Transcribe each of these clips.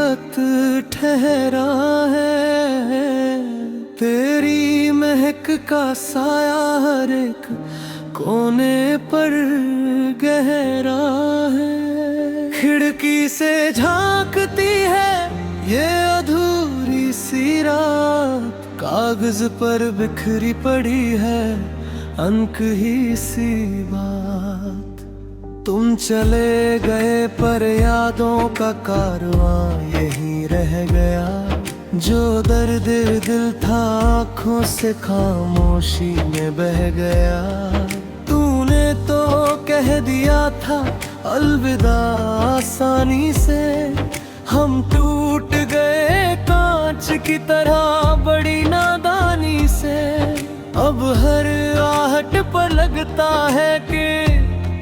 वक्त ठहरा है, तेरी महक का साया हर एक कोने पर गहरा है। खिड़की से झांकती है ये अधूरी सी रात, कागज पर बिखरी पड़ी है अंक ही सी बात। तुम चले गए पर यादों का कारवां यहीं रह गया, जो दर्द दिल था आँखों से खामोशी में बह गया। तूने तो कह दिया था अलविदा आसानी से, हम टूट गए कांच की तरह बड़ी नादानी से। अब हर आहट पर लगता है कि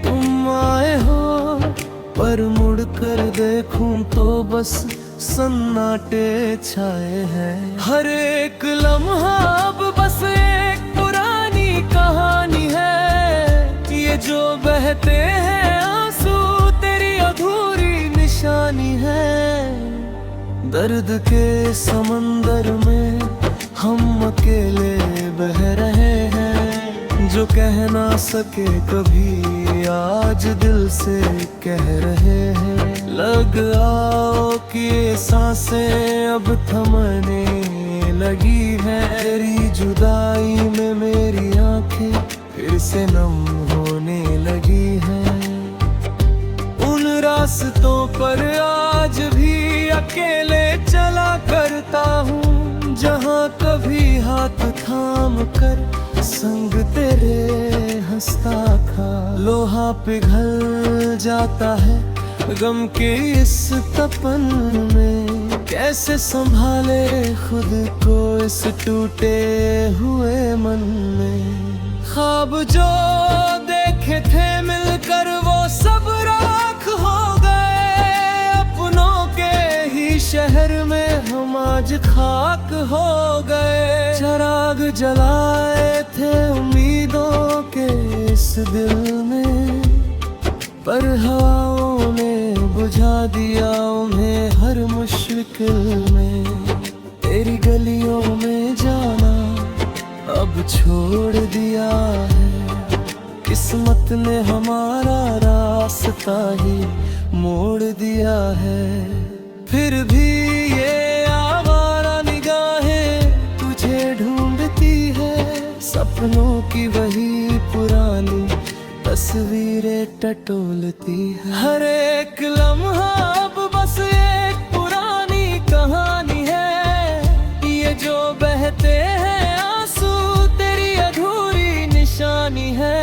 तुम आए हो, पर मुड़ कर देखूं तो बस सन्नाटे छाए हैं। हर एक लम्हा अब बस एक पुरानी कहानी है, ये जो बहते हैं आंसू तेरी अधूरी निशानी है। दर्द के समंदर में हम अकेले बह रहे हैं, जो कह ना सके कभी आज दिल से कह रहे हैं। लग आओ कि ये सांसें अब थमने लगी है, तेरी जुदाई में मेरी आंखें फिर से नम होने लगी हैं। उन रास्तों पर आज भी अकेले चला करता हूँ, जहाँ कभी हाथ थाम कर संग तेरे हंसता था। लोहा पिघल जाता है गम के इस तपन में, कैसे संभाले खुद को इस टूटे हुए मन में। ख्वाब जो देखे थे मिलकर वो सब राख हो गए, अपनों के ही शहर में हम आज खाक हो गए। चिराग जलाए थे उम्मीदों के इस दिल में, पर हवाओं ने बुझा दिया उन्हें हर मुश्किल में। तेरी गलियों में जाना अब छोड़ दिया है, किस्मत ने हमारा रास्ता ही मोड़ दिया है। फिर भी ये आवारा निगाहें तुझे ढूंढती है, सपनों की वही पुरानी तस्वीरें टटोलती है। हर एक लम्हा अब बस एक पुरानी कहानी है, ये जो बहते हैं आंसू तेरी अधूरी निशानी है।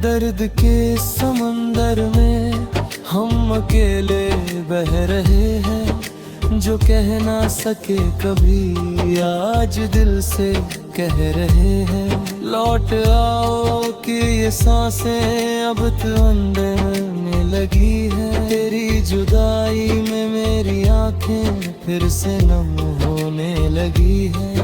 दर्द के समंदर में हम अकेले बह रहे हैं, जो कह ना सके कभी आज दिल से कह रहे हैं। लौट आओ कि ये सांसें अब तो अंदर लगी है, तेरी जुदाई में मेरी आंखें फिर से नम होने लगी है।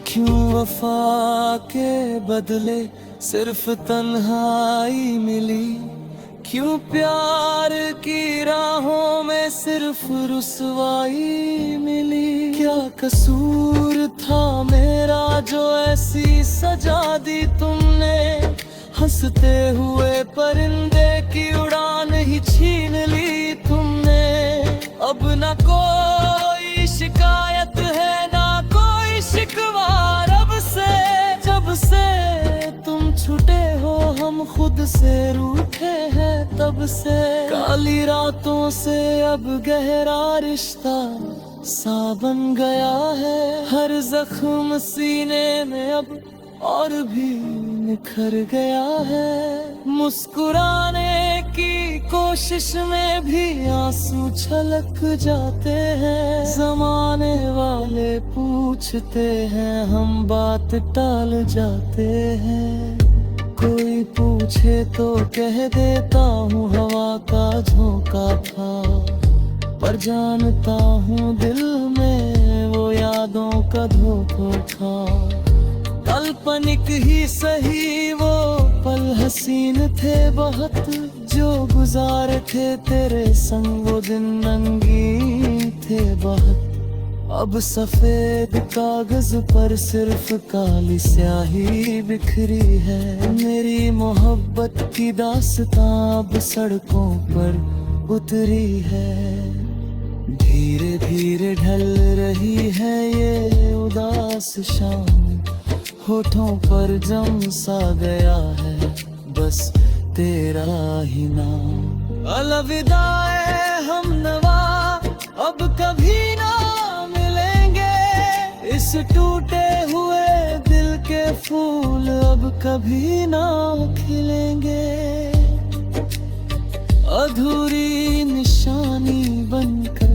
क्यों वफा के बदले सिर्फ तन्हाई मिली, क्यों प्यार की राहों में सिर्फ रुसवाई मिली। क्या कसूर था मेरा जो ऐसी सजा दी तुमने, हंसते हुए परिंदे की उड़ान ही छीन ली तुमने। अब न कोई शिकायत है ना कोई शिकवा रब से, जब से तुम छूटे हो हम खुद से रूठे हैं तब से। काली रातों से अब गहरा रिश्ता सा बन गया है, हर जख्म सीने में अब और भी निखर गया है। मुस्कुराने की कोशिश में भी आंसू छलक जाते हैं, जमाने वाले पूछते हैं हम बात टाल जाते हैं। कोई पूछे तो कह देता हूँ हवा का झोंका था, पर जानता हूँ दिल में वो यादों का धोखा था। काल्पनिक ही सही वो पल हसीन थे बहुत, जो गुजारे थे तेरे संग वो दिन रंगीन थे बहुत। अब सफेद कागज पर सिर्फ काली स्याही बिखरी है। मेरी मोहब्बत की दास्तां अब सड़कों पर उतरी है। धीरे धीरे ढल रही है ये उदास शाम, होठों पर जम सा गया है बस तेरा ही नाम। अलविदाए हमनवा अब कभी ना मिलेंगे, इस टूटे हुए दिल के फूल अब कभी ना खिलेंगे। अधूरी निशानी बनकर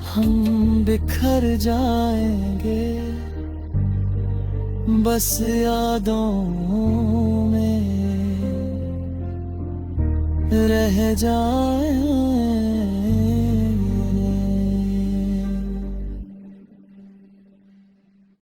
हम बिखर जाएंगे, बस यादों में रह जाएंगे।